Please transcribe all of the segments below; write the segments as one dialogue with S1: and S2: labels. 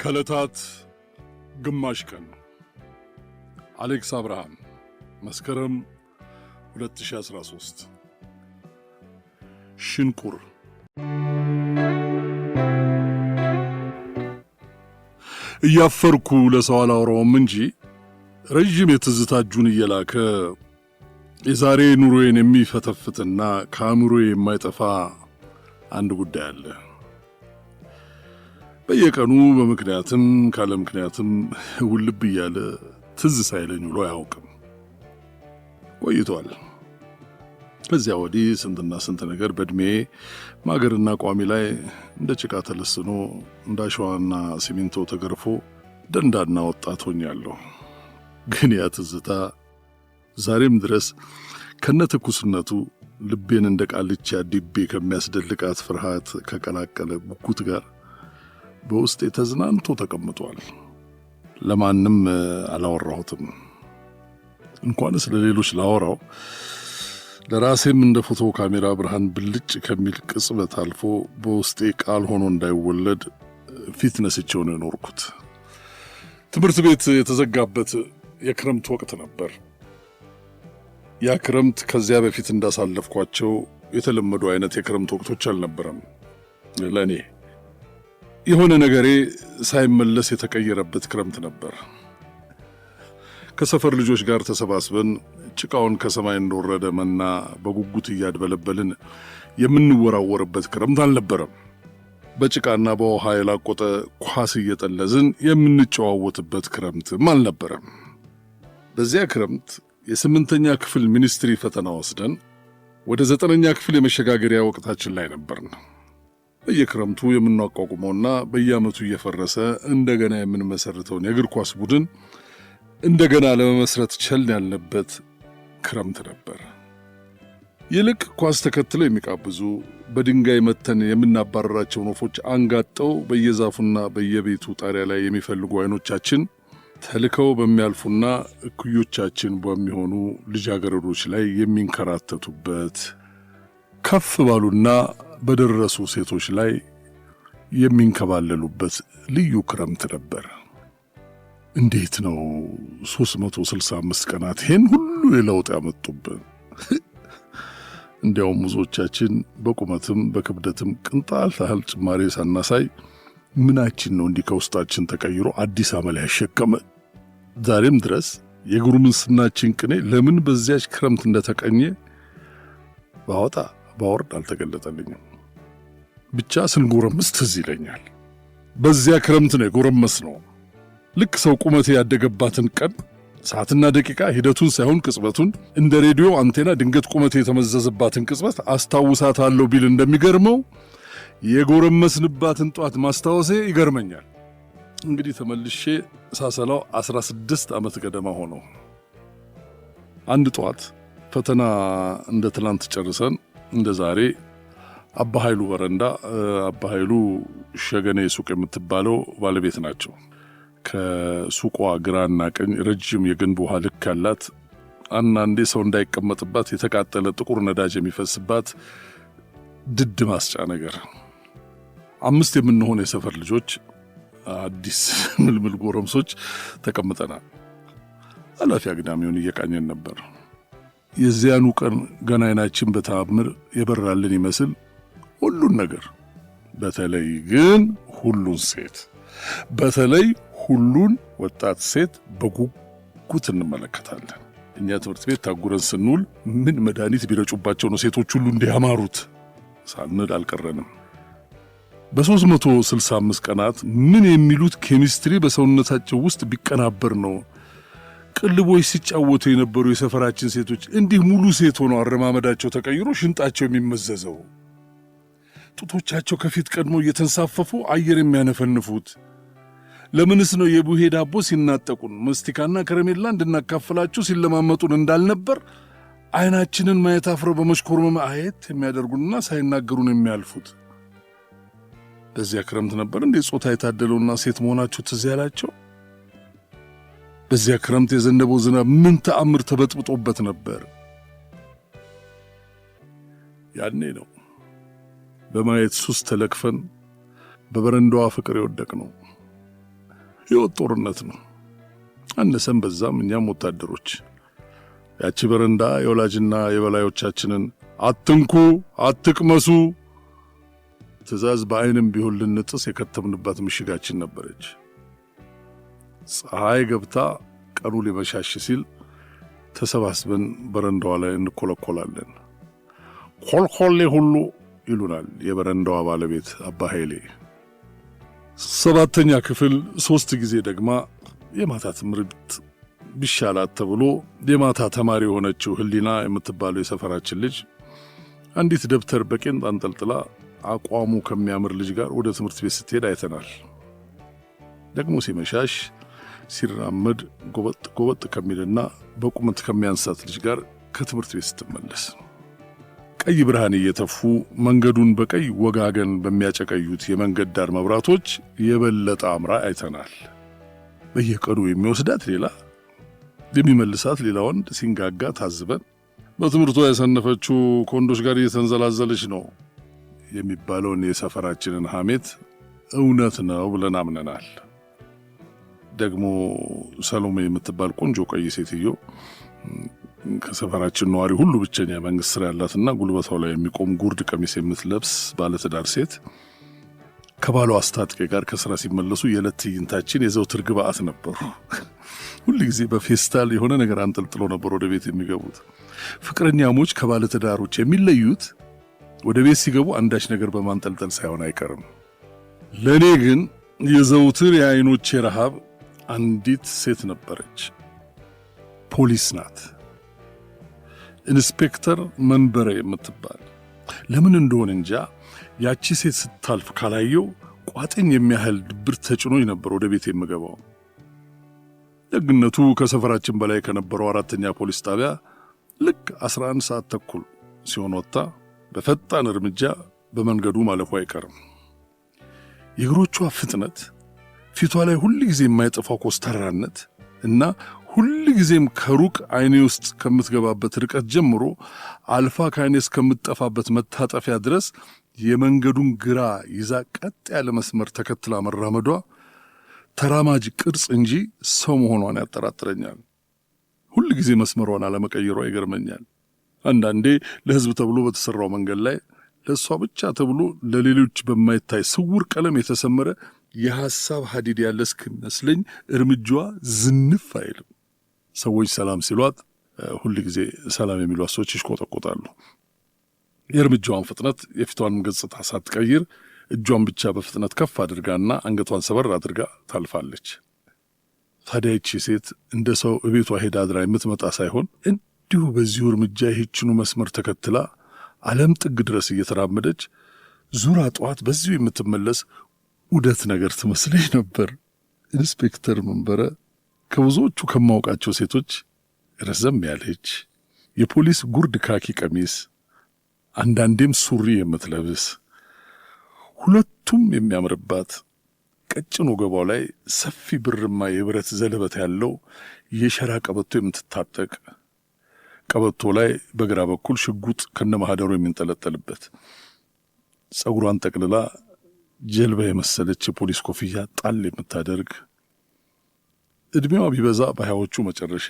S1: ከለታት ግማሽ ቀን አሌክስ አብርሃም መስከረም 2013 ሽንቁር እያፈርኩ ለሰው አላወራውም እንጂ ረጅም የትዝታ እጁን እየላከ የዛሬ ኑሮዬን የሚፈተፍትና ከአእምሮዬ የማይጠፋ አንድ ጉዳይ አለ። በየቀኑ በምክንያትም ካለ ምክንያትም ውልብ እያለ ትዝ ሳይለኝ ውሎ አያውቅም። ቆይቷል። ከዚያ ወዲህ ስንትና ስንት ነገር በእድሜ ማገርና ቋሚ ላይ እንደ ጭቃ ተለስኖ እንደ አሸዋና ሲሚንቶ ተገርፎ ደንዳና ወጣት ሆኛለሁ። ግን ያ ትዝታ ዛሬም ድረስ ከነትኩስነቱ ልቤን እንደ ቃልቻ ዲቤ ከሚያስደልቃት ፍርሃት ከቀላቀለ ጉጉት ጋር በውስጤ ተዝናንቶ ተቀምጧል። ለማንም አላወራሁትም። እንኳንስ ለሌሎች ላወራው ለራሴም እንደ ፎቶ ካሜራ ብርሃን ብልጭ ከሚል ቅጽበት አልፎ በውስጤ ቃል ሆኖ እንዳይወለድ ፊት ነስቼው ነው የኖርኩት። ትምህርት ቤት የተዘጋበት የክረምት ወቅት ነበር። ያ ክረምት ከዚያ በፊት እንዳሳለፍኳቸው የተለመዱ አይነት የክረምት ወቅቶች አልነበረም። ለእኔ የሆነ ነገሬ ሳይመለስ የተቀየረበት ክረምት ነበር። ከሰፈር ልጆች ጋር ተሰባስበን ጭቃውን ከሰማይ እንደወረደ መና በጉጉት እያድበለበልን የምንወራወርበት ክረምት አልነበረም። በጭቃና በውሃ የላቆጠ ኳስ እየጠለዝን የምንጨዋወትበት ክረምትም አልነበረም። በዚያ ክረምት የ8ኛ ክፍል ሚኒስትሪ ፈተና ወስደን ወደ 9ኛ ክፍል የመሸጋገሪያ ወቅታችን ላይ ነበርን። በየክረምቱ የምናቋቁመውና በየዓመቱ እየፈረሰ እንደገና የምንመሰርተውን የእግር ኳስ ቡድን እንደገና ለመመስረት ቸል ያልንበት ክረምት ነበር። ይልቅ ኳስ ተከትለው የሚቃብዙ በድንጋይ መተን የምናባረራቸውን ወፎች አንጋጠው በየዛፉና በየቤቱ ጣሪያ ላይ የሚፈልጉ አይኖቻችን ተልከው በሚያልፉና እኩዮቻችን በሚሆኑ ልጃገረዶች ላይ የሚንከራተቱበት፣ ከፍ ባሉና በደረሱ ሴቶች ላይ የሚንከባለሉበት ልዩ ክረምት ነበር። እንዴት ነው 365 ቀናት ይሄን ሁሉ የለውጥ ያመጡብን? እንዲያውም ብዙዎቻችን በቁመትም በክብደትም ቅንጣት ያህል ጭማሪ ሳናሳይ ምናችን ነው እንዲህ ከውስጣችን ተቀይሮ አዲስ አመል ያሸከመ? ዛሬም ድረስ የጉርምስናችን ቅኔ ለምን በዚያች ክረምት እንደተቀኘ ባወጣ ባወርድ አልተገለጠልኝም። ብቻ ስንጎረምስ ትዝ ይለኛል። በዚያ ክረምት ነው የጎረመስ ነው። ልክ ሰው ቁመቴ ያደገባትን ቀን ሰዓትና ደቂቃ ሂደቱን ሳይሆን ቅጽበቱን እንደ ሬዲዮ አንቴና ድንገት ቁመቴ የተመዘዘባትን ቅጽበት አስታውሳታለሁ ቢል እንደሚገርመው የጎረመስንባትን ጧት ማስታወሴ ይገርመኛል። እንግዲህ ተመልሼ ሳሰላው 16 ዓመት ገደማ ሆነው። አንድ ጧት ፈተና እንደ ትላንት ጨርሰን እንደ ዛሬ አባ ኃይሉ በረንዳ፣ አባ ኃይሉ ሸገኔ ሱቅ የምትባለው ባለቤት ናቸው። ከሱቋ ግራና ቀኝ ረጅም የግንብ ውሃ ልክ ያላት፣ አንዳንዴ ሰው እንዳይቀመጥባት የተቃጠለ ጥቁር ነዳጅ የሚፈስባት ድድ ማስጫ ነገር። 5 የምንሆን የሰፈር ልጆች አዲስ ምልምል ጎረምሶች ተቀምጠናል። አላፊ አግዳሚውን እየቃኘን ነበር። የዚያኑ ቀን ገና አይናችን በተአምር የበራልን ይመስል ሁሉን ነገር፣ በተለይ ግን ሁሉን ሴት፣ በተለይ ሁሉን ወጣት ሴት በጉጉት እንመለከታለን። እኛ ትምህርት ቤት ታጉረን ስንውል ምን መድኃኒት ቢረጩባቸው ነው ሴቶች ሁሉ እንዲያማሩት ሳንል አልቀረንም። በ365 ቀናት ምን የሚሉት ኬሚስትሪ በሰውነታቸው ውስጥ ቢቀናበር ነው ቅልቦች ሲጫወቱ የነበሩ የሰፈራችን ሴቶች እንዲህ ሙሉ ሴት ሆነው አረማመዳቸው ተቀይሮ ሽንጣቸው የሚመዘዘው፣ ጡቶቻቸው ከፊት ቀድሞ እየተንሳፈፉ አየር የሚያነፈንፉት? ለምንስ ነው የቡሄ ዳቦ ሲናጠቁን መስቲካና ከረሜላ እንድናካፍላቸው ሲለማመጡን እንዳልነበር አይናችንን ማየት አፍረው በመሽኮርመም አየት የሚያደርጉንና ሳይናገሩን የሚያልፉት? በዚያ ክረምት ነበር እንዴ ጾታ የታደለውና ሴት መሆናቸው ትዝ ያላቸው? በዚያ ክረምት የዘነበው ዝናብ ምን ተአምር ተበጥብጦበት ነበር? ያኔ ነው በማየት ሱስ ተለክፈን በበረንዳዋ ፍቅር የወደቅነው። ሕይወት ጦርነት ነው። አነሰም በዛም እኛም ወታደሮች ያቺ በረንዳ የወላጅና የበላዮቻችንን አትንኩ፣ አትቅመሱ ትእዛዝ በዓይንም ቢሆን ልንጥስ የከተምንባት ምሽጋችን ነበረች። ፀሐይ ገብታ ቀኑ ሊመሻሽ ሲል ተሰባስበን በረንዳዋ ላይ እንኮለኮላለን። ኮልኮሌ ሁሉ ይሉናል የበረንዳዋ ባለቤት አባ ኃይሌ። 7ኛ ክፍል 3 ጊዜ ደግማ የማታ ትምህርት ቢሻላት ተብሎ የማታ ተማሪ የሆነችው ህሊና የምትባለው የሰፈራችን ልጅ አንዲት ደብተር በቄንጥ አንጠልጥላ አቋሙ ከሚያምር ልጅ ጋር ወደ ትምህርት ቤት ስትሄድ አይተናል። ደግሞ ሲመሻሽ ሲራመድ ጎበጥ ከሚልና በቁመት ከሚያንሳት ልጅ ጋር ከትምህርት ቤት ስትመለስ ቀይ ብርሃን እየተፉ መንገዱን በቀይ ወጋገን በሚያጨቀዩት የመንገድ ዳር መብራቶች የበለጠ አምራ አይተናል። በየቀኑ የሚወስዳት ሌላ የሚመልሳት ሌላ ወንድ ሲንጋጋ ታዝበን በትምህርቷ የሰነፈችው ከወንዶች ጋር እየተንዘላዘለች ነው የሚባለውን የሰፈራችንን ሐሜት እውነት ነው ብለን አምነናል። ደግሞ ሰሎሜ የምትባል ቆንጆ ቀይ ሴትዮ ከሰፈራችን ነዋሪ ሁሉ ብቸኛ መንግስት ስራ ያላትና ጉልበቷ ላይ የሚቆም ጉርድ ቀሚስ የምትለብስ ባለትዳር ሴት ከባሏ አስታጥቄ ጋር ከስራ ሲመለሱ የዕለት ትዕይንታችን የዘውትር ግብአት ነበሩ። ሁሉ ጊዜ በፌስታል የሆነ ነገር አንጠልጥሎ ነበር ወደ ቤት የሚገቡት። ፍቅረኛሞች ከባለትዳሮች የሚለዩት ወደ ቤት ሲገቡ አንዳች ነገር በማንጠልጠል ሳይሆን አይቀርም። ለኔ ግን የዘውትር የዓይኖቼ ረሃብ አንዲት ሴት ነበረች። ፖሊስ ናት። ኢንስፔክተር መንበረ የምትባል። ለምን እንደሆነ እንጃ ያቺ ሴት ስታልፍ ካላየው ቋጥኝ የሚያህል ድብር ተጭኖኝ ነበር ወደ ቤት የምገባው። ደግነቱ ከሰፈራችን በላይ ከነበረው 4ኛ ፖሊስ ጣቢያ ልክ 11 ሰዓት ተኩል ሲሆን ወጣ በፈጣን እርምጃ በመንገዱ ማለፉ አይቀርም። የእግሮቿ ፍጥነት፣ ፊቷ ላይ ሁሉ ጊዜ የማይጠፋው ኮስተራነት እና ሁሉ ጊዜም ከሩቅ አይኔ ውስጥ ከምትገባበት ርቀት ጀምሮ አልፋ ከአይኔ እስከምትጠፋበት መታጠፊያ ድረስ የመንገዱን ግራ ይዛ ቀጥ ያለ መስመር ተከትላ መራመዷ ተራማጅ ቅርጽ እንጂ ሰው መሆኗን ያጠራጥረኛል። ሁሉ ጊዜ መስመሯን አለመቀየሯ ይገርመኛል። አንዳንዴ ለሕዝብ ተብሎ በተሰራው መንገድ ላይ ለእሷ ብቻ ተብሎ ለሌሎች በማይታይ ስውር ቀለም የተሰመረ የሐሳብ ሐዲድ ያለ እስኪመስለኝ እርምጃዋ ዝንፍ አይልም። ሰዎች ሰላም ሲሏት ሁሉ ጊዜ ሰላም የሚሏት ሰዎች ይሽቆጠቆጣሉ። የእርምጃዋን ፍጥነት የፊቷንም ገጽታ ሳትቀይር እጇን ብቻ በፍጥነት ከፍ አድርጋና አንገቷን ሰበር አድርጋ ታልፋለች። ታዲያ ይቺ ሴት እንደ ሰው እቤቷ ሄዳ አድራ የምትመጣ ሳይሆን እንዲሁ በዚሁ እርምጃ ይህችኑ መስመር ተከትላ ዓለም ጥግ ድረስ እየተራመደች ዙራ ጠዋት በዚሁ የምትመለስ ውደት ነገር ትመስለኝ ነበር። ኢንስፔክተር መንበረ ከብዙዎቹ ከማውቃቸው ሴቶች ረዘም ያለች የፖሊስ ጉርድ ካኪ ቀሚስ አንዳንዴም ሱሪ የምትለብስ ሁለቱም የሚያምርባት ቀጭን ወገባው ላይ ሰፊ ብርማ የብረት ዘለበት ያለው የሸራ ቀበቶ የምትታጠቅ ቀበቶ ላይ በግራ በኩል ሽጉጥ ከነማህደሩ የሚንጠለጠልበት ጸጉሯን ጠቅልላ ጀልባ የመሰለች የፖሊስ ኮፍያ ጣል የምታደርግ እድሜዋ ቢበዛ በሃያዎቹ መጨረሻ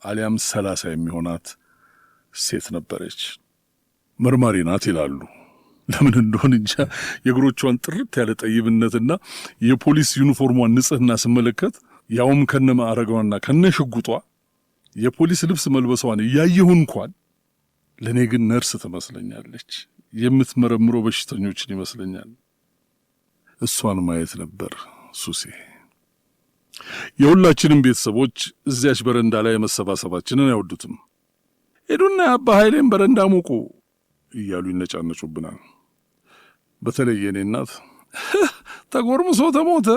S1: አሊያም 30 የሚሆናት ሴት ነበረች። መርማሪ ናት ይላሉ። ለምን እንደሆነ እንጃ የእግሮቿን ጥርት ያለ ጠይብነትና የፖሊስ ዩኒፎርሟን ንጽህና ስመለከት ያውም ከነማዕረጓና ከነሽጉጧ የፖሊስ ልብስ መልበሷን እያየሁ እንኳን ለእኔ ግን ነርስ ትመስለኛለች። የምትመረምረው በሽተኞችን ይመስለኛል። እሷን ማየት ነበር ሱሴ። የሁላችንም ቤተሰቦች እዚያች በረንዳ ላይ መሰባሰባችንን አይወዱትም። ሄዱና የአባ ኃይሌን በረንዳ ሙቁ እያሉ ይነጫነጩብናል። በተለይ የኔ እናት ተጎርምሶ ተሞተ፣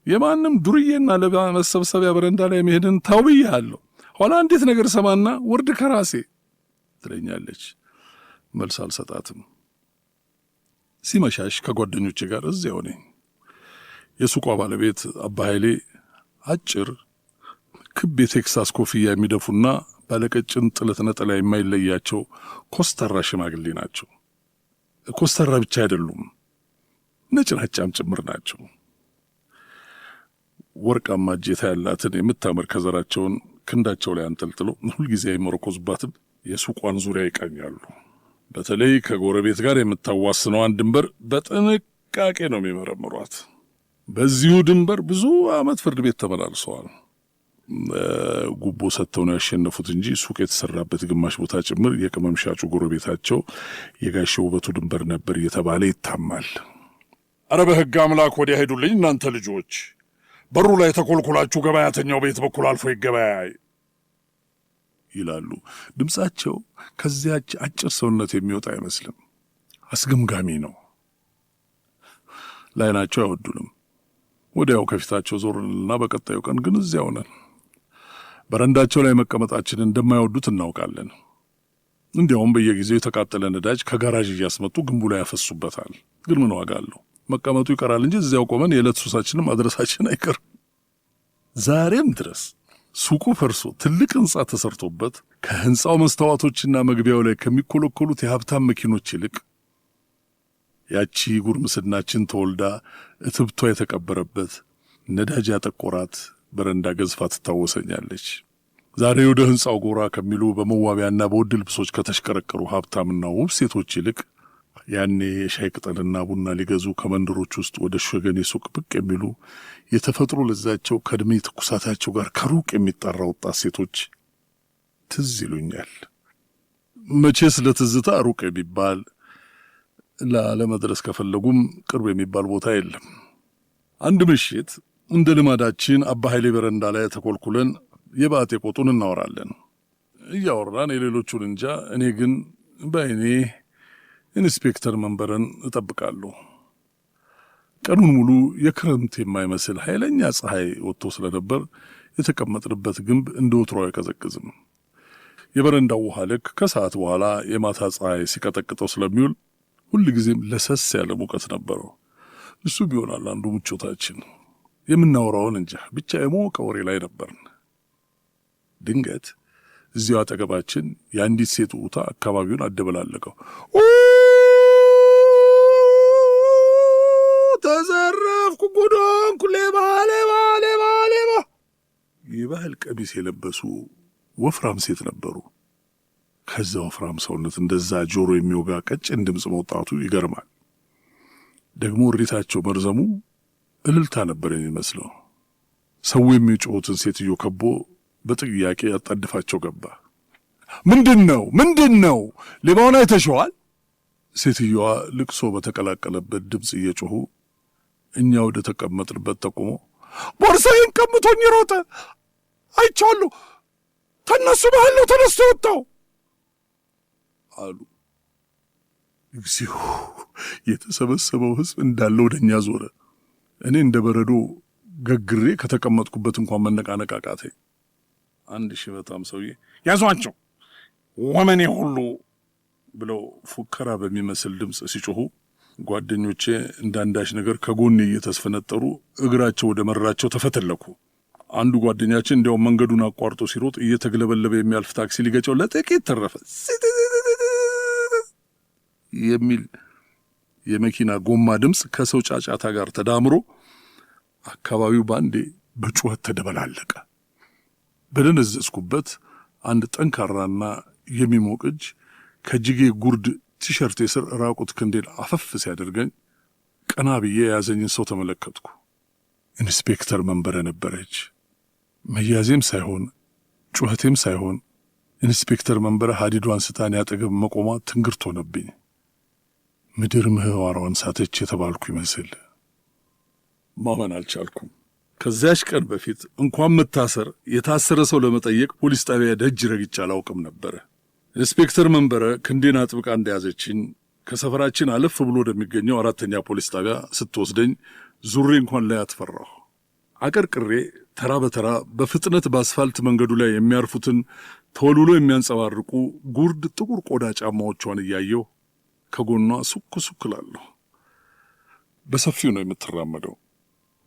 S1: የማንም ዱርዬና ለመሰብሰቢያ በረንዳ ላይ መሄድን ታውብያለሁ፣ ኋላ እንዴት ነገር ሰማና ወርድ ከራሴ ትለኛለች። መልስ አልሰጣትም። ሲመሻሽ ከጓደኞቼ ጋር እዚያው ነኝ። የሱቋ ባለቤት አባ ኃይሌ አጭር ክብ የቴክሳስ ኮፍያ የሚደፉና ባለቀጭን ጥለት ነጠላ የማይለያቸው ኮስተራ ሽማግሌ ናቸው። ኮስተራ ብቻ አይደሉም፣ ነጭናጫም ጭምር ናቸው። ወርቃማ እጀታ ያላትን የምታምር ከዘራቸውን ክንዳቸው ላይ አንጠልጥሎ ሁልጊዜ አይመረኮዙባትም። የሱቋን ዙሪያ ይቃኛሉ። በተለይ ከጎረቤት ጋር የምታዋስነዋን ድንበር በጥንቃቄ ነው የሚመረምሯት። በዚሁ ድንበር ብዙ ዓመት ፍርድ ቤት ተመላልሰዋል። ጉቦ ሰጥተው ነው ያሸነፉት እንጂ ሱቅ የተሰራበት ግማሽ ቦታ ጭምር የቅመም ሻጩ ጎረቤታቸው የጋሽ ውበቱ ድንበር ነበር እየተባለ ይታማል። አረ በሕግ አምላክ ወዲያ ሄዱልኝ እናንተ ልጆች! በሩ ላይ ተኮልኩላችሁ ገበያተኛው ቤት በኩል አልፎ ይገበያይ ይላሉ። ድምፃቸው ከዚያች አጭር ሰውነት የሚወጣ አይመስልም። አስገምጋሚ ነው። ላይናቸው አይወዱንም። ወዲያው ከፊታቸው ዞርንና በቀጣዩ ቀን ግን እዚያው ነን። በረንዳቸው ላይ መቀመጣችንን እንደማይወዱት እናውቃለን። እንዲያውም በየጊዜው የተቃጠለ ነዳጅ ከጋራዥ እያስመጡ ግንቡ ላይ ያፈሱበታል። ግን ምን ዋጋ አለው? መቀመጡ ይቀራል እንጂ እዚያው ቆመን የዕለት ሱሳችንን ማድረሳችን አይቀርም። ዛሬም ድረስ ሱቁ ፈርሶ ትልቅ ሕንፃ ተሰርቶበት ከሕንፃው መስተዋቶችና መግቢያው ላይ ከሚኮለኮሉት የሀብታም መኪኖች ይልቅ ያቺ ጉርምስናችን ተወልዳ እትብቷ የተቀበረበት ነዳጅ ያጠቆራት በረንዳ ገዝፋ ትታወሰኛለች። ዛሬ ወደ ሕንፃው ጎራ ከሚሉ በመዋቢያና በውድ ልብሶች ከተሽከረከሩ ሀብታምና ውብ ሴቶች ይልቅ ያኔ የሻይ ቅጠልና ቡና ሊገዙ ከመንደሮች ውስጥ ወደ ሸገኔ ሱቅ ብቅ የሚሉ የተፈጥሮ ለዛቸው ከዕድሜ ትኩሳታቸው ጋር ከሩቅ የሚጣራ ወጣት ሴቶች ትዝ ይሉኛል። መቼስ ለትዝታ ሩቅ የሚባል ለመድረስ ከፈለጉም ቅርብ የሚባል ቦታ የለም። አንድ ምሽት እንደ ልማዳችን አባ ኃይሌ በረንዳ ላይ ተኮልኩለን የባጤ ቆጡን እናወራለን። እያወራን የሌሎቹን እንጃ፣ እኔ ግን በዓይኔ ኢንስፔክተር መንበረን እጠብቃለሁ። ቀኑን ሙሉ የክረምት የማይመስል ኃይለኛ ፀሐይ ወጥቶ ስለነበር የተቀመጥንበት ግንብ እንደ ወትሮ አይቀዘቅዝም። የበረንዳው ውሃ ልክ ከሰዓት በኋላ የማታ ፀሐይ ሲቀጠቅጠው ስለሚውል ሁልጊዜም ለሰስ ያለ ሙቀት ነበረው። እሱ ቢሆናል አንዱ ምቾታችን። የምናወራውን እንጃ ብቻ የሞቀ ወሬ ላይ ነበርን። ድንገት እዚያው አጠገባችን የአንዲት ሴት ውታ አካባቢውን አደበላለቀው። ተዘረፍኩ፣ ጉዶንኩ፣ ሌባ ሌባ ሌባ ሌባ! የባህል ቀሚስ የለበሱ ወፍራም ሴት ነበሩ። ከዛ ወፍራም ሰውነት እንደዛ ጆሮ የሚወጋ ቀጭን ድምፅ መውጣቱ ይገርማል። ደግሞ እሪታቸው መርዘሙ እልልታ ነበር የሚመስለው። ሰው የሚጮሁትን ሴትዮ ከቦ በጥያቄ ያጣድፋቸው ገባ። ምንድን ነው? ሌባውን አይተሸዋል? ሴትዮዋ ልቅሶ በተቀላቀለበት ድምፅ እየጮሁ እኛ ወደ ተቀመጥንበት ጠቁሞ ቦርሳዬን ቀምቶኝ ሮጠ፣ አይቻለሁ፣ ተነሱ ባህል ነው ተነስቶ ወጣው አሉ። እግዚኦ! የተሰበሰበው ሕዝብ እንዳለ ወደኛ ዞረ። እኔ እንደ በረዶ ገግሬ ከተቀመጥኩበት እንኳን መነቃነቅ አቃተኝ። አንድ ሽበታም ሰውዬ ያዟቸው ወመኔ ሁሉ ብለው ፉከራ በሚመስል ድምፅ ሲጮሁ ጓደኞቼ እንዳንዳች ነገር ከጎኔ እየተስፈነጠሩ እግራቸው ወደ መራቸው ተፈተለኩ። አንዱ ጓደኛችን እንዲያውም መንገዱን አቋርጦ ሲሮጥ እየተግለበለበ የሚያልፍ ታክሲ ሊገጨው ለጥቂት ተረፈ የሚል የመኪና ጎማ ድምፅ ከሰው ጫጫታ ጋር ተዳምሮ አካባቢው ባንዴ በጩኸት ተደበላለቀ። በደነዘዝኩበት አንድ ጠንካራና የሚሞቅ እጅ ከጅጌ ጉርድ ቲሸርቴ ስር ራቁት ክንዴን አፈፍ ሲያደርገኝ ቀና ብዬ የያዘኝን ሰው ተመለከትኩ። ኢንስፔክተር መንበረ ነበረች። መያዜም ሳይሆን ጩኸቴም ሳይሆን ኢንስፔክተር መንበረ ሀዲዷን ስታን ያጠገብ መቆሟ ትንግርት ሆነብኝ። ምድር ምህዋሯን ሳተች የተባልኩ ይመስል ማመን አልቻልኩም። ከዚያች ቀን በፊት እንኳን መታሰር የታሰረ ሰው ለመጠየቅ ፖሊስ ጣቢያ ደጅ ረግጬ አላውቅም ነበረ። ኢንስፔክተር መንበረ ክንዴን አጥብቃ እንደያዘችኝ ከሰፈራችን አለፍ ብሎ ወደሚገኘው 4ኛ ፖሊስ ጣቢያ ስትወስደኝ ዙሬ እንኳን ላይ አትፈራሁ። አቀርቅሬ ተራ በተራ በፍጥነት በአስፋልት መንገዱ ላይ የሚያርፉትን ተወልውሎ የሚያንጸባርቁ ጉርድ ጥቁር ቆዳ ጫማዎቿን እያየሁ ከጎኗ ሱክ ሱክ እላለሁ። በሰፊው ነው የምትራመደው።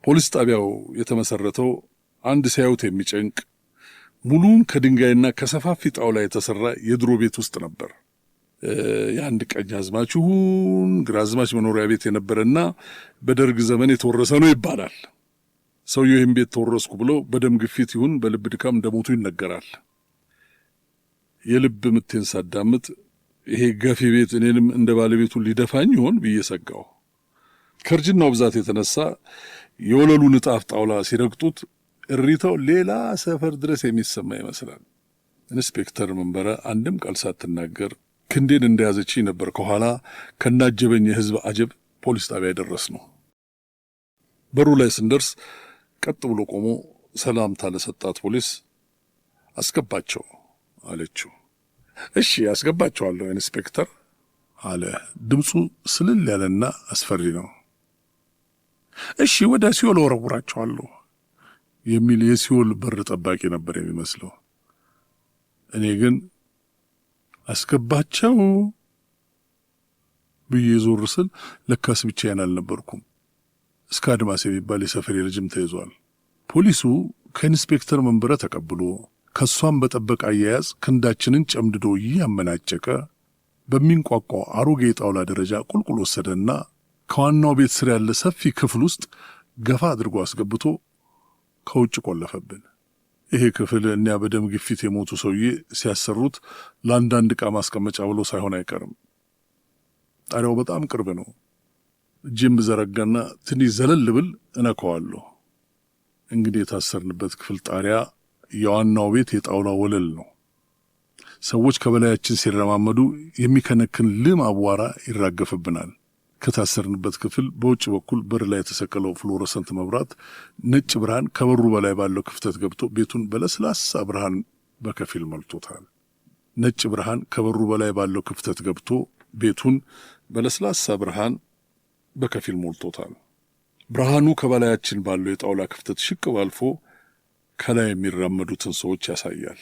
S1: ፖሊስ ጣቢያው የተመሰረተው አንድ ሲያዩት የሚጨንቅ ሙሉን ከድንጋይና ከሰፋፊ ጣውላ የተሰራ የድሮ ቤት ውስጥ ነበር። የአንድ ቀኛዝማች ይሁን ግራዝማች መኖሪያ ቤት የነበረና በደርግ ዘመን የተወረሰ ነው ይባላል። ሰውየው ይህን ቤት ተወረስኩ ብለው በደም ግፊት ይሁን በልብ ድካም እንደሞቱ ይነገራል። የልብ ምቴን ሳዳምጥ ይሄ ገፊ ቤት እኔንም እንደ ባለቤቱ ሊደፋኝ ይሆን ብዬ ሰጋው። ከእርጅናው ብዛት የተነሳ የወለሉ ንጣፍ ጣውላ ሲረግጡት እሪታው ሌላ ሰፈር ድረስ የሚሰማ ይመስላል። ኢንስፔክተር መንበረ አንድም ቃል ሳትናገር ክንዴን እንደያዘችኝ ነበር ከኋላ ከናጀበኝ የህዝብ አጀብ ፖሊስ ጣቢያ ደረስነው። በሩ ላይ ስንደርስ ቀጥ ብሎ ቆሞ ሰላምታ ለሰጣት ፖሊስ አስገባቸው አለችው። እሺ አስገባቸዋለሁ ኢንስፔክተር አለ። ድምፁ ስልል ያለና አስፈሪ ነው። እሺ ወደ ሲኦል ወረውራቸዋለሁ የሚል የሲኦል በር ጠባቂ ነበር የሚመስለው። እኔ ግን አስገባቸው ብዬ ዞር ስል ለካስ ብቻዬን አልነበርኩም። እስከ አድማስ የሚባል የሰፈር ልጅም ተይዟል። ፖሊሱ ከኢንስፔክተር መንበረ ተቀብሎ ከሷም በጠበቅ አያያዝ ክንዳችንን ጨምድዶ እያመናጨቀ በሚንቋቋው አሮጌ ጣውላ ደረጃ ቁልቁል ወሰደና ከዋናው ቤት ስር ያለ ሰፊ ክፍል ውስጥ ገፋ አድርጎ አስገብቶ ከውጭ ቆለፈብን። ይሄ ክፍል እኒያ በደም ግፊት የሞቱ ሰውዬ ሲያሰሩት ለአንዳንድ ዕቃ ማስቀመጫ ብሎ ሳይሆን አይቀርም። ጣሪያው በጣም ቅርብ ነው። እጄን ብዘረጋና ትንሽ ዘለል ብል እነካዋለሁ። እንግዲህ የታሰርንበት ክፍል ጣሪያ የዋናው ቤት የጣውላ ወለል ነው። ሰዎች ከበላያችን ሲረማመዱ የሚከነክን ልም አቧራ ይራገፍብናል። ከታሰርንበት ክፍል በውጭ በኩል በር ላይ የተሰቀለው ፍሎረሰንት መብራት ነጭ ብርሃን ከበሩ በላይ ባለው ክፍተት ገብቶ ቤቱን በለስላሳ ብርሃን በከፊል መልቶታል። ነጭ ብርሃን ከበሩ በላይ ባለው ክፍተት ገብቶ ቤቱን በለስላሳ ብርሃን በከፊል ሞልቶታል። ብርሃኑ ከበላያችን ባለው የጣውላ ክፍተት ሽቅብ አልፎ ከላይ የሚራመዱትን ሰዎች ያሳያል።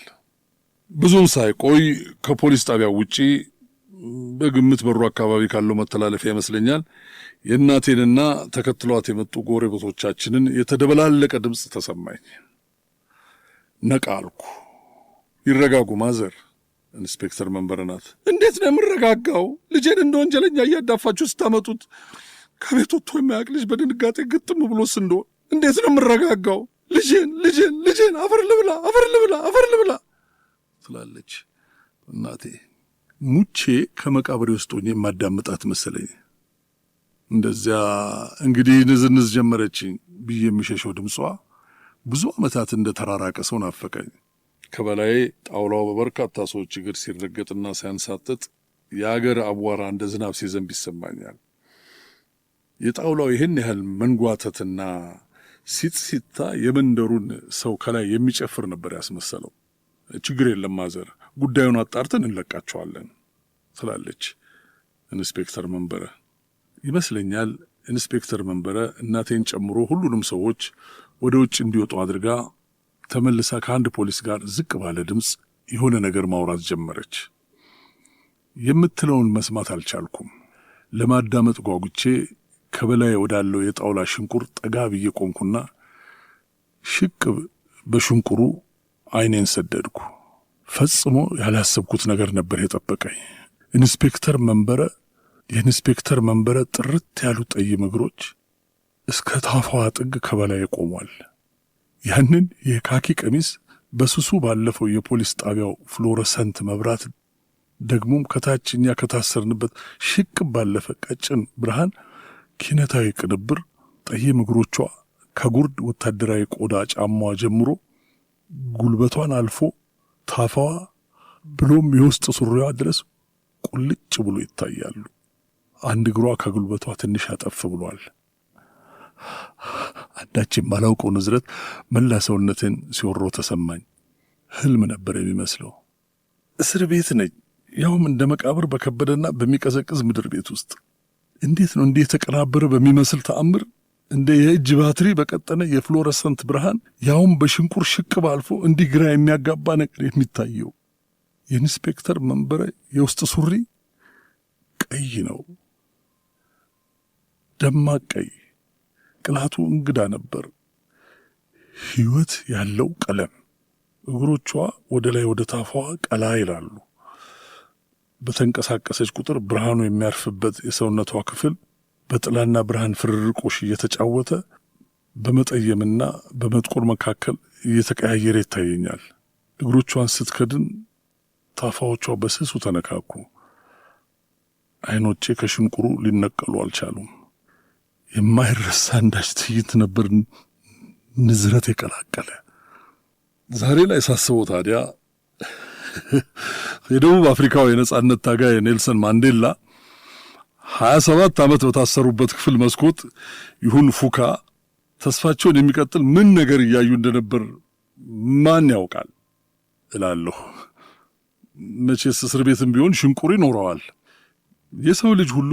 S1: ብዙም ሳይቆይ ከፖሊስ ጣቢያው ውጪ በግምት በሩ አካባቢ ካለው መተላለፊያ ይመስለኛል የእናቴንና ተከትሏት የመጡ ጎረቤቶቻችንን የተደበላለቀ ድምፅ ተሰማኝ። ነቃ አልኩ። ይረጋጉ ማዘር። ኢንስፔክተር መንበረ ናት። እንዴት ነው የምረጋጋው? ልጄን እንደ ወንጀለኛ እያዳፋችሁ ስታመጡት ከቤት ወጥቶ የማያውቅ ልጅ በድንጋጤ ግጥም ብሎስ እንደሆን እንዴት ነው የምረጋጋው? ልጄን አፈር ልብላ ትላለች እናቴ። ሙቼ ከመቃብሬ ውስጥ ሆኜ የማዳምጣት መሰለኝ። እንደዚያ እንግዲህ ንዝንዝ ጀመረችኝ ብዬ የሚሸሸው ድምጿ ብዙ ዓመታት እንደ ተራራቀ ሰው ናፈቀኝ። ከበላይ ጣውላው በበርካታ ሰዎች እግር ሲረገጥና ሲያንሳጥጥ የአገር አቧራ እንደ ዝናብ ሲዘንብ ይሰማኛል። የጣውላው ይህን ያህል መንጓተትና ሲታ የመንደሩን ሰው ከላይ የሚጨፍር ነበር ያስመሰለው። ችግር የለም ማዘር፣ ጉዳዩን አጣርተን እንለቃቸዋለን ትላለች ኢንስፔክተር መንበረ። ይመስለኛል ኢንስፔክተር መንበረ እናቴን ጨምሮ ሁሉንም ሰዎች ወደ ውጭ እንዲወጡ አድርጋ ተመልሳ ከአንድ ፖሊስ ጋር ዝቅ ባለ ድምፅ የሆነ ነገር ማውራት ጀመረች። የምትለውን መስማት አልቻልኩም። ለማዳመጥ ጓጉቼ ከበላይ ወዳለው የጣውላ ሽንቁር ጠጋ ብዬ ቆምኩና ሽቅብ በሽንቁሩ ዓይኔን ሰደድኩ። ፈጽሞ ያላሰብኩት ነገር ነበር የጠበቀኝ። የኢንስፔክተር መንበረ ጥርት ያሉ ጠይም እግሮች እስከ ታፋዋ ጥግ ከበላይ ቆሟል። ያንን የካኪ ቀሚስ በስሱ ባለፈው የፖሊስ ጣቢያው ፍሎረሰንት መብራት ደግሞም ከታች እኛ ከታሰርንበት ሽቅብ ባለፈ ቀጭን ብርሃን ኪነታዊ ቅንብር ጠይም እግሮቿ ከጉርድ ወታደራዊ ቆዳ ጫማዋ ጀምሮ ጉልበቷን አልፎ ታፋዋ ብሎም የውስጥ ሱሪዋ ድረስ ቁልጭ ብሎ ይታያሉ። አንድ እግሯ ከጉልበቷ ትንሽ አጠፍ ብሏል። አንዳች የማላውቀው ንዝረት መላ ሰውነትን ሲወረው ተሰማኝ። ህልም ነበር የሚመስለው። እስር ቤት ነኝ፣ ያውም እንደ መቃብር በከበደና በሚቀዘቅዝ ምድር ቤት ውስጥ። እንዴት ነው እንዲህ የተቀናበረ በሚመስል ተአምር እንደ የእጅ ባትሪ በቀጠነ የፍሎረሰንት ብርሃን ያውም በሽንቁር ሽቅብ አልፎ እንዲህ ግራ የሚያጋባ ነገር የሚታየው? የኢንስፔክተር መንበረ የውስጥ ሱሪ ቀይ ነው፣ ደማቅ ቀይ። ቅላቱ እንግዳ ነበር፣ ሕይወት ያለው ቀለም። እግሮቿ ወደ ላይ ወደ ታፋዋ ቀላ ይላሉ። በተንቀሳቀሰች ቁጥር ብርሃኑ የሚያርፍበት የሰውነቷ ክፍል በጥላና ብርሃን ፍርርቆሽ እየተጫወተ በመጠየምና በመጥቆር መካከል እየተቀያየረ ይታየኛል። እግሮቿን ስትከድን ታፋዎቿ በስሱ ተነካኩ። አይኖቼ ከሽንቁሩ ሊነቀሉ አልቻሉም። የማይረሳ አንዳች ትዕይንት ነበር ንዝረት የቀላቀለ። ዛሬ ላይ ሳስበው ታዲያ የደቡብ አፍሪካው የነጻነት ታጋይ ኔልሰን ማንዴላ 27 ዓመት በታሰሩበት ክፍል መስኮት ይሁን ፉካ ተስፋቸውን የሚቀጥል ምን ነገር እያዩ እንደነበር ማን ያውቃል እላለሁ። መቼስ እስር ቤትም ቢሆን ሽንቁር ይኖረዋል። የሰው ልጅ ሁሉ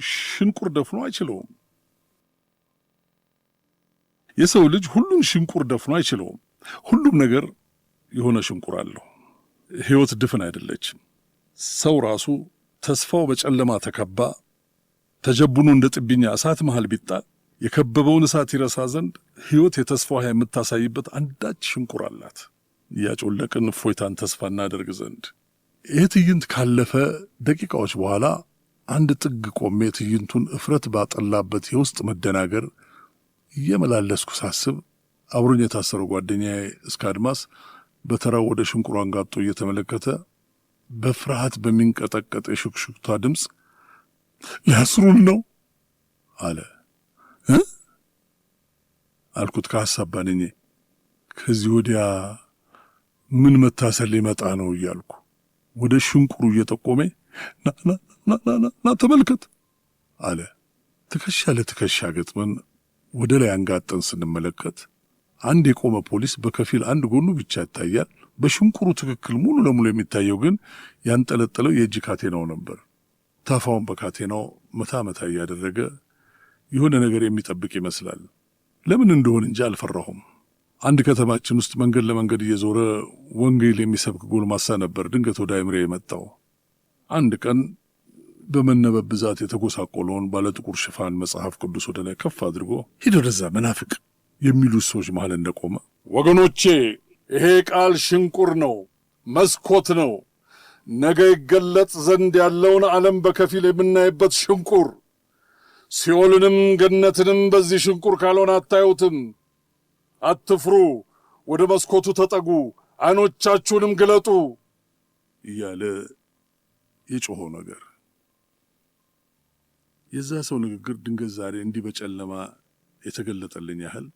S1: ሽንቁር ደፍኖ አይችለውም። የሰው ልጅ ሁሉን ሽንቁር ደፍኖ አይችለውም። ሁሉም ነገር የሆነ ሽንቁር አለው። ሕይወት ድፍን አይደለችም። ሰው ራሱ ተስፋው በጨለማ ተከባ ተጀቡኖ እንደ ጥብኛ እሳት መሃል ቢጣል የከበበውን እሳት ይረሳ ዘንድ ሕይወት የተስፋ ውሃ የምታሳይበት አንዳች ሽንቁር አላት። እያጮለቅን እፎይታን ተስፋ እናደርግ ዘንድ። ይህ ትዕይንት ካለፈ ደቂቃዎች በኋላ አንድ ጥግ ቆሜ ትዕይንቱን እፍረት ባጠላበት የውስጥ መደናገር እየመላለስኩ ሳስብ አብሮኝ የታሰረው ጓደኛዬ እስከ አድማስ በተራው ወደ ሽንቁሩ አንጋጦ እየተመለከተ በፍርሃት በሚንቀጠቀጥ የሹክሹክታ ድምፅ ሊያስሩን ነው አለ። አልኩት ከሐሳብ ባንኜ። ከዚህ ወዲያ ምን መታሰር ሊመጣ ነው እያልኩ ወደ ሽንቁሩ እየጠቆሜ ና ተመልከት አለ። ትከሻ ለትከሻ ገጥመን ወደ ላይ አንጋጠን ስንመለከት አንድ የቆመ ፖሊስ በከፊል አንድ ጎኑ ብቻ ይታያል። በሽንቁሩ ትክክል ሙሉ ለሙሉ የሚታየው ግን ያንጠለጠለው የእጅ ካቴናው ነበር። ታፋውን በካቴናው መታ መታ እያደረገ የሆነ ነገር የሚጠብቅ ይመስላል። ለምን እንደሆነ እንጂ አልፈራሁም። አንድ ከተማችን ውስጥ መንገድ ለመንገድ እየዞረ ወንጌል የሚሰብክ ጎልማሳ ነበር ድንገት ወደ አእምሬ የመጣው። አንድ ቀን በመነበብ ብዛት የተጎሳቆለውን ባለጥቁር ሽፋን መጽሐፍ ቅዱስ ወደ ላይ ከፍ አድርጎ ሂድ ወደዛ መናፍቅ የሚሉት ሰዎች መሃል እንደቆመ ወገኖቼ፣ ይሄ ቃል ሽንቁር ነው፣ መስኮት ነው፣ ነገ ይገለጥ ዘንድ ያለውን ዓለም በከፊል የምናይበት ሽንቁር። ሲኦልንም ገነትንም በዚህ ሽንቁር ካልሆነ አታዩትም። አትፍሩ፣ ወደ መስኮቱ ተጠጉ፣ ዓይኖቻችሁንም ግለጡ እያለ የጮኸው ነገር። የዛ ሰው ንግግር ድንገት ዛሬ እንዲህ በጨለማ የተገለጠልኝ ያህል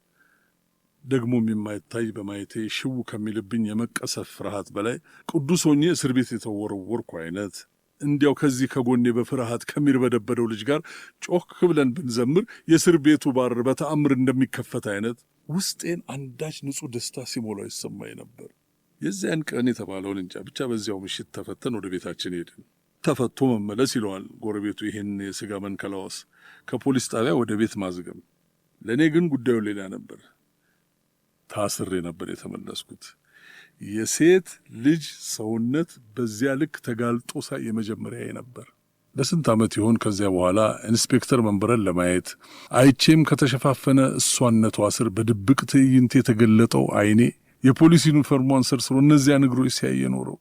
S1: ደግሞም የማይታይ በማየቴ ሽው ከሚልብኝ የመቀሰፍ ፍርሃት በላይ ቅዱስ ሆኜ እስር ቤት የተወረወርኩ አይነት እንዲያው ከዚህ ከጎኔ በፍርሃት ከሚርበደበደው ልጅ ጋር ጮክ ብለን ብንዘምር የእስር ቤቱ ባር በተአምር እንደሚከፈት አይነት ውስጤን አንዳች ንጹሕ ደስታ ሲሞላው ይሰማኝ ነበር። የዚያን ቀን የተባለውን እንጃ፣ ብቻ በዚያው ምሽት ተፈተን ወደ ቤታችን ሄድን። ተፈቶ መመለስ ይለዋል ጎረቤቱ ይህን የሥጋ መንከላወስ፣ ከፖሊስ ጣቢያ ወደ ቤት ማዝገም። ለእኔ ግን ጉዳዩ ሌላ ነበር። ታስሬ ነበር የተመለስኩት። የሴት ልጅ ሰውነት በዚያ ልክ ተጋልጦ ሳይ የመጀመሪያዬ ነበር። ለስንት ዓመት ይሆን ከዚያ በኋላ ኢንስፔክተር መንበረን ለማየት አይቼም ከተሸፋፈነ እሷነቷ ስር በድብቅ ትዕይንት የተገለጠው አይኔ የፖሊስ ዩኒፎርሟን ሰርስሮ እነዚያን እግሮች ሲያይ የኖረው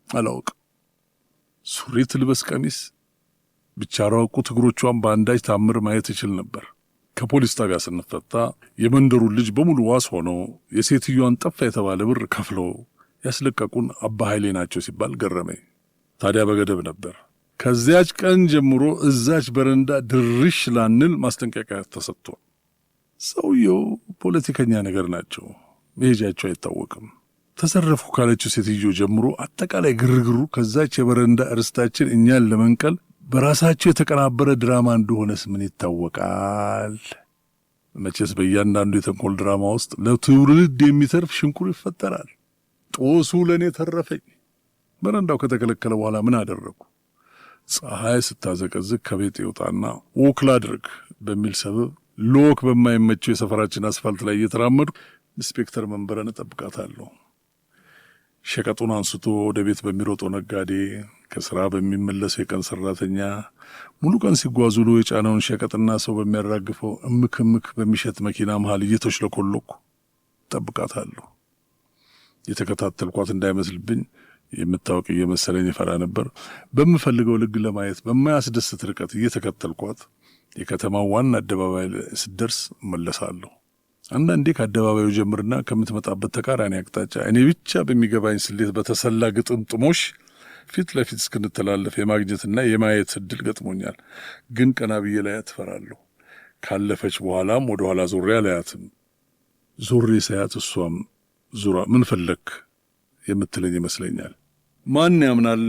S1: አላውቅም። ሱሪ ትልበስ ቀሚስ ብቻ ራቁት እግሮቿን በአንዳች ታምር ማየት እችል ነበር። ከፖሊስ ጣቢያ ስንፈታ የመንደሩን ልጅ በሙሉ ዋስ ሆነው የሴትዮዋን ጠፋ የተባለ ብር ከፍለው ያስለቀቁን አባ ኃይሌ ናቸው ሲባል ገረመኝ። ታዲያ በገደብ ነበር። ከዚያች ቀን ጀምሮ እዛች በረንዳ ድርሽ ላንል ማስጠንቀቂያ ተሰጥቷል። ሰውየው ፖለቲከኛ ነገር ናቸው፣ መሄጃቸው አይታወቅም። ተዘረፉ ካለችው ሴትዮ ጀምሮ አጠቃላይ ግርግሩ ከዛች የበረንዳ እርስታችን እኛን ለመንቀል በራሳቸው የተቀናበረ ድራማ እንደሆነስ ምን ይታወቃል? መቼስ በእያንዳንዱ የተንኮል ድራማ ውስጥ ለትውልድ የሚተርፍ ሽንቁር ይፈጠራል። ጦሱ ለእኔ ተረፈኝ። በረንዳው ከተከለከለ በኋላ ምን አደረጉ? ፀሐይ ስታዘቀዝቅ ከቤት ይወጣና ወክ ላድርግ በሚል ሰበብ ለወክ በማይመቸው የሰፈራችን አስፋልት ላይ እየተራመድኩ ኢንስፔክተር መንበረን እጠብቃታለሁ። ሸቀጡን አንስቶ ወደ ቤት በሚሮጠው ነጋዴ፣ ከሥራ በሚመለሰው የቀን ሠራተኛ፣ ሙሉ ቀን ሲጓዙ ውሎ የጫነውን ሸቀጥና ሰው በሚያራግፈው እምክ በሚሸጥ መኪና መሃል እየተሽለኮለኩ እጠብቃታለሁ። የተከታተልኳት እንዳይመስልብኝ የምታውቅ እየመሰለኝ ይፈራ ነበር። በምፈልገው ልግ ለማየት በማያስደስት ርቀት እየተከተልኳት የከተማው ዋና አደባባይ ስደርስ እመለሳለሁ። አንዳንዴ ከአደባባዩ ጀምርና ከምትመጣበት ተቃራኒ አቅጣጫ እኔ ብቻ በሚገባኝ ስሌት በተሰላ ግጥምጥሞሽ ፊት ለፊት እስክንተላለፍ የማግኘትና የማየት እድል ገጥሞኛል። ግን ቀና ብዬ ላያት እፈራለሁ። ካለፈች በኋላም ወደ ኋላ ዞሬ አላያትም። ዞሬ ሳያት እሷም ዙራ ምን ፈለክ የምትለኝ ይመስለኛል። ማን ያምናል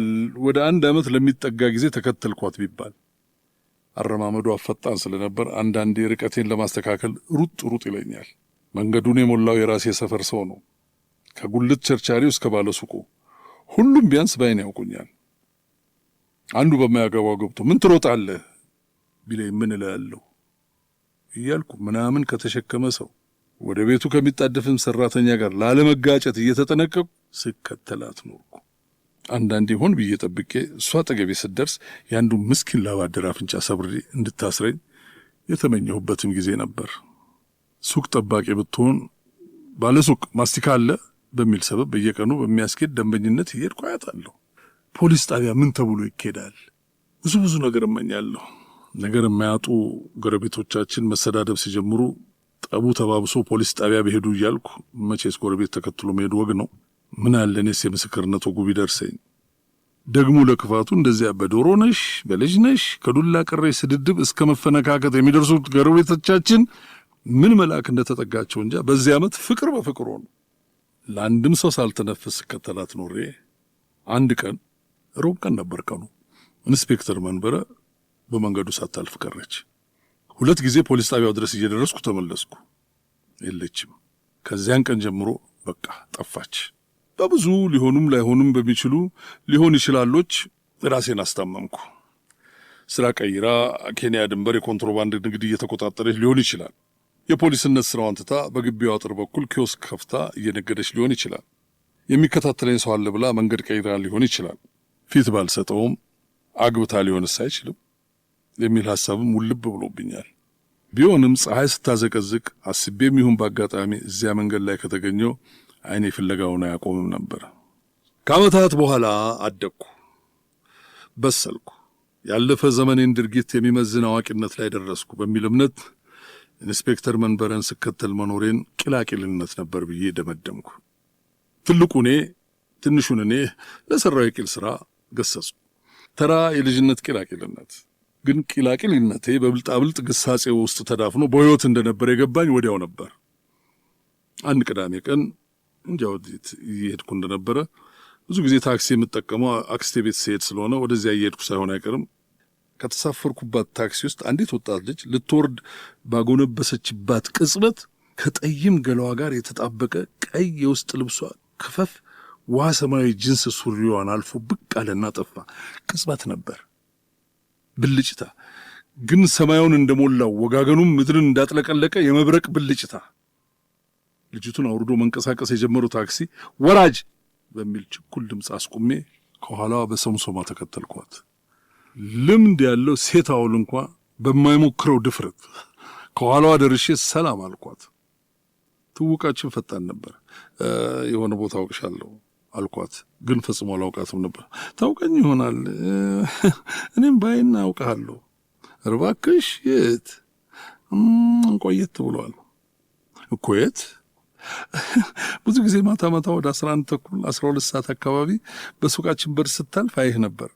S1: ወደ 1 ዓመት ለሚጠጋ ጊዜ ተከተልኳት ቢባል። አረማመዷ ፈጣን ስለነበር አንዳንዴ ርቀቴን ለማስተካከል ሩጥ ይለኛል። መንገዱን የሞላው የራሴ ሰፈር ሰው ነው። ከጉልት ቸርቻሪው እስከ ባለ ሱቁ ሁሉም ቢያንስ ባይን ያውቁኛል። አንዱ በማያገባው ገብቶ ምን ትሮጣለህ ቢለኝ ምን እላለሁ እያልኩ ምናምን ከተሸከመ ሰው ወደ ቤቱ ከሚጣደፍም ሰራተኛ ጋር ላለመጋጨት እየተጠነቀቁ ስከተላት ኖርኩ። አንዳንዴ ሆን ብዬ ጠብቄ እሷ አጠገቤ ስትደርስ የአንዱ ምስኪን ላባደር አፍንጫ ሰብሬ እንድታስረኝ የተመኘሁበትም ጊዜ ነበር። ሱቅ ጠባቂ ብትሆን ባለሱቅ ማስቲካ አለ በሚል ሰበብ በየቀኑ በሚያስኬድ ደንበኝነት እየሄድኩ አያታለሁ። ፖሊስ ጣቢያ ምን ተብሎ ይኬዳል? ብዙ ነገር እመኛለሁ። ነገር የማያጡ ጎረቤቶቻችን መሰዳደብ ሲጀምሩ ጠቡ ተባብሶ ፖሊስ ጣቢያ በሄዱ እያልኩ መቼስ ጎረቤት ተከትሎ መሄድ ወግ ነው። ምን አለ እኔስ የምስክርነት ወጉ ቢደርሰኝ። ደግሞ ለክፋቱ እንደዚያ በዶሮ ነሽ በልጅ ነሽ ከዱላ ቅሬሽ ስድድብ እስከ መፈነካከት የሚደርሱት ጎረቤቶቻችን ምን መልአክ እንደተጠጋቸው እንጃ። በዚህ ዓመት ፍቅር በፍቅር ሆኑ። ለአንድም ሰው ሳልተነፍስ ስከተላት ኖሬ አንድ ቀን ሮብ ቀን ነበር ቀኑ። ኢንስፔክተር መንበረ በመንገዱ ሳታልፍ ቀረች። 2 ጊዜ ፖሊስ ጣቢያው ድረስ እየደረስኩ ተመለስኩ። የለችም። ከዚያን ቀን ጀምሮ በቃ ጠፋች። በብዙ ሊሆኑም ላይሆኑም በሚችሉ ሊሆን ይችላሎች ራሴን አስታመምኩ። ስራ ቀይራ ኬንያ ድንበር የኮንትሮባንድ ንግድ እየተቆጣጠረች ሊሆን ይችላል። የፖሊስነት ስራዋን ትታ በግቢው አጥር በኩል ኪዮስክ ከፍታ እየነገደች ሊሆን ይችላል። የሚከታተለኝ ሰው አለ ብላ መንገድ ቀይራ ሊሆን ይችላል። ፊት ባልሰጠውም አግብታ ሊሆንስ አይችልም የሚል ሐሳብም ውልብ ብሎብኛል። ቢሆንም ፀሐይ ስታዘቀዝቅ አስቤም ይሁን በአጋጣሚ እዚያ መንገድ ላይ ከተገኘው አይኔ ፍለጋውን አያቆምም ነበር። ከዓመታት በኋላ አደግኩ፣ በሰልኩ፣ ያለፈ ዘመኔን ድርጊት የሚመዝን አዋቂነት ላይ ደረስኩ በሚል እምነት ኢንስፔክተር መንበረን ስከተል መኖሬን ቂላቂልነት ነበር ብዬ ደመደምኩ። ትልቁ እኔ ትንሹን እኔ ለሠራው የቂል ሥራ ገሰጹ። ተራ የልጅነት ቂላቂልነት ግን ቂላቂልነቴ በብልጣብልጥ ግሳጼው ውስጥ ተዳፍኖ በሕይወት እንደነበር የገባኝ ወዲያው ነበር። አንድ ቅዳሜ ቀን እንጃ ወዴት እየሄድኩ እንደነበረ ብዙ ጊዜ ታክሲ የምጠቀመው አክስቴ ቤት ስሄድ ስለሆነ ወደዚያ እየሄድኩ ሳይሆን አይቀርም። ከተሳፈርኩባት ታክሲ ውስጥ አንዲት ወጣት ልጅ ልትወርድ ባጎነበሰችባት ቅጽበት ከጠይም ገላዋ ጋር የተጣበቀ ቀይ የውስጥ ልብሷ ክፈፍ ውሃ ሰማያዊ ጂንስ ሱሪዋን አልፎ ብቅ አለና ጠፋ። ቅጽበት ነበር፣ ብልጭታ ግን ሰማዩን እንደሞላው ወጋገኑም ምድርን እንዳጥለቀለቀ የመብረቅ ብልጭታ። ልጅቱን አውርዶ መንቀሳቀስ የጀመረው ታክሲ ወራጅ በሚል ችኩል ድምፅ አስቁሜ ከኋላዋ በሰምሶማ ተከተልኳት። ልምድ ያለው ሴት አውል እንኳ በማይሞክረው ድፍረት ከኋላዋ ደርሼ ሰላም አልኳት። ትውቃችን ፈጣን ነበር። የሆነ ቦታ አውቅሻለሁ አልኳት፣ ግን ፈጽሞ አላውቃትም ነበር። ታውቀኝ ይሆናል፣ እኔም ባይና አውቃለሁ። እባክሽ የት? ቆየት ብሏል እኮ። የት? ብዙ ጊዜ ማታ ወደ 11 ተኩል 12 ሰዓት አካባቢ በሱቃችን በር ስታልፍ አይህ ነበር።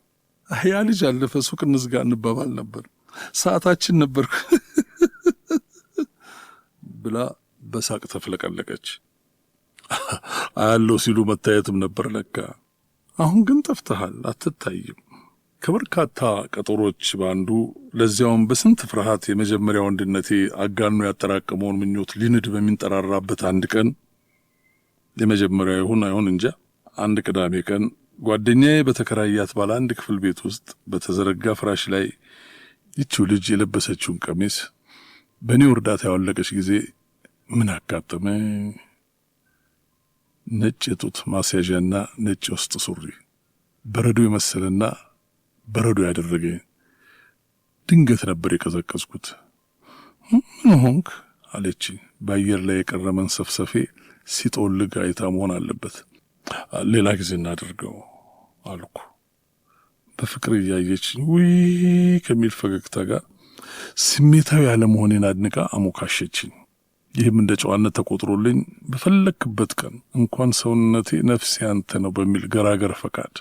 S1: ያ ልጅ አለፈ፣ ሱቅ እንዝጋ እንባባል ነበር፣ ሰዓታችን ነበር ብላ በሳቅ ተፍለቀለቀች። አያለው ሲሉ መታየትም ነበር ለካ። አሁን ግን ጠፍተሃል፣ አትታይም። ከበርካታ ቀጠሮች በአንዱ ለዚያውም በስንት ፍርሃት የመጀመሪያ ወንድነቴ አጋኖ ያጠራቀመውን ምኞት ሊንድ በሚንጠራራበት አንድ ቀን፣ የመጀመሪያ ይሁን አይሁን እንጃ፣ አንድ ቅዳሜ ቀን ጓደኛዬ በተከራያት ባለ አንድ ክፍል ቤት ውስጥ በተዘረጋ ፍራሽ ላይ ይቺው ልጅ የለበሰችውን ቀሚስ በእኔው እርዳታ ያወለቀች ጊዜ ምን አጋጠመኝ? ነጭ የጡት ማስያዣና ነጭ ውስጥ ሱሪ በረዶ የመሰለና በረዶ ያደረገኝ። ድንገት ነበር የቀዘቀዝኩት። ምን ሆንክ አለች። በአየር ላይ የቀረ መንሰፍሰፌ ሲጦልግ አይታ መሆን አለበት። ሌላ ጊዜ እናድርገው አልኩ። በፍቅር እያየችኝ ውይ ከሚል ፈገግታ ጋር ስሜታዊ ያለመሆኔን አድንቃ አሞካሸችኝ። ይህም እንደ ጨዋነት ተቆጥሮልኝ በፈለክበት ቀን እንኳን ሰውነቴ ነፍሴ አንተ ነው በሚል ገራገር ፈቃድ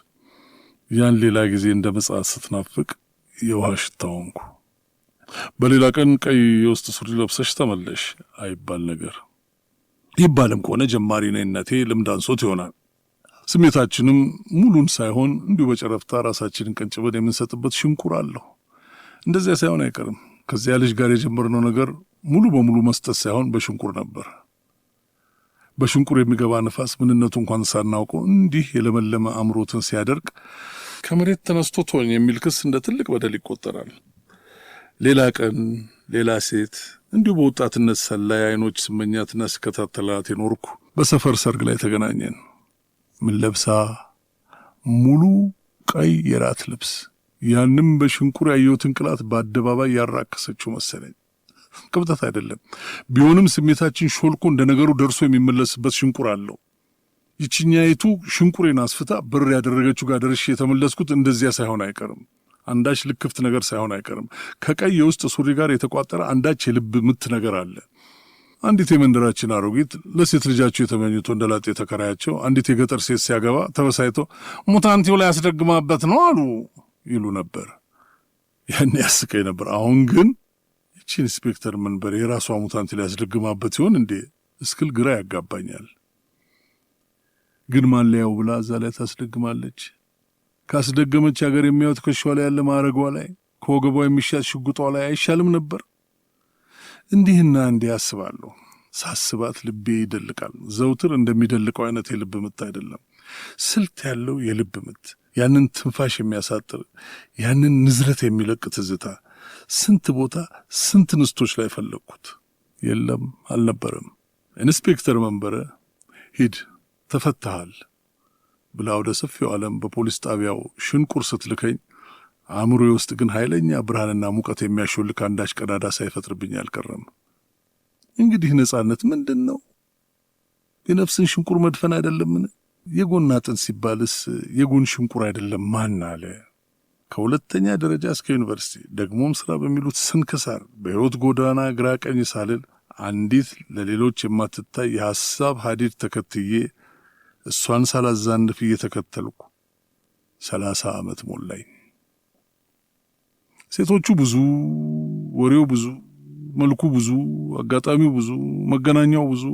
S1: ያን ሌላ ጊዜ እንደ መጽሐፍ ስትናፍቅ የውሃ ሽታ ሆንኩ። በሌላ ቀን ቀይ የውስጥ ሱሪ ለብሰሽ ተመለሽ አይባል ነገር። ይባልም ከሆነ ጀማሪ ነኝነቴ ልምድ አንሶት ይሆናል። ስሜታችንም ሙሉን ሳይሆን እንዲሁ በጨረፍታ ራሳችንን ቀንጭበን የምንሰጥበት ሽንቁር አለሁ። እንደዚያ ሳይሆን አይቀርም ከዚያ ልጅ ጋር የጀመርነው ነገር ሙሉ በሙሉ መስጠት ሳይሆን በሽንቁር ነበር። በሽንቁር የሚገባ ነፋስ ምንነቱ እንኳን ሳናውቀው እንዲህ የለመለመ አእምሮትን ሲያደርቅ ከመሬት ተነስቶ ቶኝ የሚል ክስ እንደ ትልቅ በደል ይቆጠራል። ሌላ ቀን ሌላ ሴት እንዲሁ በወጣትነት ሰላይ አይኖች ስመኛትና ስከታተላት የኖርኩ በሰፈር ሰርግ ላይ ተገናኘን። ምን ለብሳ? ሙሉ ቀይ የራት ልብስ። ያንም በሽንቁር ያየሁትን ቅላት በአደባባይ ያራከሰችው መሰለኝ። ቅብጠት አይደለም ቢሆንም ስሜታችን ሾልኮ እንደ ነገሩ ደርሶ የሚመለስበት ሽንቁር አለው። ይችኛይቱ ሽንቁሬን አስፍታ ብር ያደረገችው ጋር ደርሼ የተመለስኩት እንደዚያ ሳይሆን አይቀርም። አንዳች ልክፍት ነገር ሳይሆን አይቀርም። ከቀይ የውስጥ ሱሪ ጋር የተቋጠረ አንዳች የልብ ምት ነገር አለ። አንዲት የመንደራችን አሮጊት ለሴት ልጃቸው የተመኙት ወንደላጤ ተከራያቸው አንዲት የገጠር ሴት ሲያገባ ተበሳይቶ ሙታንቲው ላይ ያስደግማበት ነው አሉ ይሉ ነበር። ያን ያስቀኝ ነበር። አሁን ግን ይቺ ኢንስፔክተር መንበር የራሷ ሙታንቲ ላይ ያስደግማበት ይሆን እንዴ እስክል ግራ ያጋባኛል። ግን ማን ሊያው ብላ እዛ ላይ ታስደግማለች? ካስደገመች ሀገር የሚያዩት ከሻው ላይ ያለ ማረጓ ላይ ከወገቧ የሚሻት ሽጉጧ ላይ አይሻልም ነበር? እንዲህና እንዲህ አስባለሁ። ሳስባት ልቤ ይደልቃል። ዘውትር እንደሚደልቀው አይነት የልብ ምት አይደለም፣ ስልት ያለው የልብ ምት፣ ያንን ትንፋሽ የሚያሳጥር ያንን ንዝረት የሚለቅ ትዝታ። ስንት ቦታ ስንት ንስቶች ላይ ፈለግኩት፣ የለም አልነበረም። ኢንስፔክተር መንበረ ሂድ ተፈታሃል ብላ ወደ ሰፊው ዓለም በፖሊስ ጣቢያው ሽንቁር ስትልከኝ አእምሮዬ ውስጥ ግን ኃይለኛ ብርሃንና ሙቀት የሚያሾልክ አንዳች ቀዳዳ ሳይፈጥርብኝ አልቀረም። እንግዲህ ነጻነት ምንድን ነው? የነፍስን ሽንቁር መድፈን አይደለምን? የጎን አጥንት ሲባልስ የጎን ሽንቁር አይደለም ማን አለ? ከሁለተኛ ደረጃ እስከ ዩኒቨርሲቲ ደግሞም ስራ በሚሉት ስንክሳር በሕይወት ጎዳና ግራ ቀኝ ሳልል አንዲት ለሌሎች የማትታይ የሐሳብ ሀዲድ ተከትዬ እሷን ሳላዛንፍ እየተከተልኩ 30 ዓመት ሞላኝ። ሴቶቹ ብዙ፣ ወሬው ብዙ፣ መልኩ ብዙ፣ አጋጣሚው ብዙ፣ መገናኛው ብዙ፣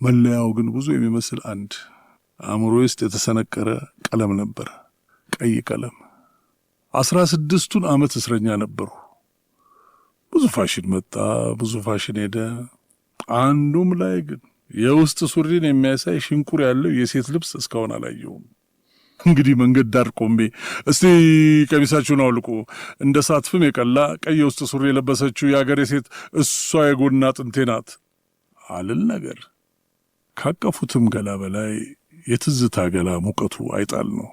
S1: መለያው ግን ብዙ የሚመስል አንድ አእምሮ ውስጥ የተሰነቀረ ቀለም ነበር። ቀይ ቀለም። 16ቱን ዓመት እስረኛ ነበርሁ። ብዙ ፋሽን መጣ፣ ብዙ ፋሽን ሄደ። አንዱም ላይ ግን የውስጥ ሱሪን የሚያሳይ ሽንቁር ያለው የሴት ልብስ እስካሁን አላየውም። እንግዲህ መንገድ ዳር ቆሜ እስቲ ቀሚሳችሁን አውልቁ፣ እንደ ሳትፍም የቀላ ቀይ የውስጥ ሱሪ የለበሰችው የአገሬ ሴት እሷ የጎን አጥንቴ ናት አልል ነገር። ካቀፉትም ገላ በላይ የትዝታ ገላ ሙቀቱ አይጣል ነው።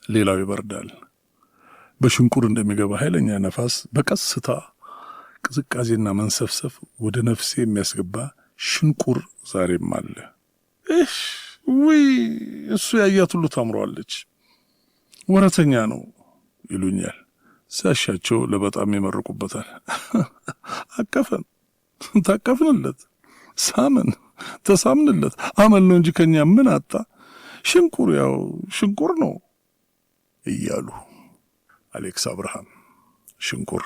S1: ሌላው ይበርዳል። በሽንቁር እንደሚገባ ኃይለኛ ነፋስ በቀስታ ቅዝቃዜና መንሰፍሰፍ ወደ ነፍሴ የሚያስገባ ሽንቁር ዛሬም አለ። ውይ እሱ ያያት ሁሉ ታምሯለች፣ ወረተኛ ነው ይሉኛል። ሲያሻቸው ለበጣም ይመርቁበታል። አቀፈን፣ ታቀፍንለት፣ ሳምን፣ ተሳምንለት። አመል ነው እንጂ ከኛ ምን አጣ? ሽንቁር ያው ሽንቁር ነው እያሉ። አሌክስ አብርሃም ሽንቁር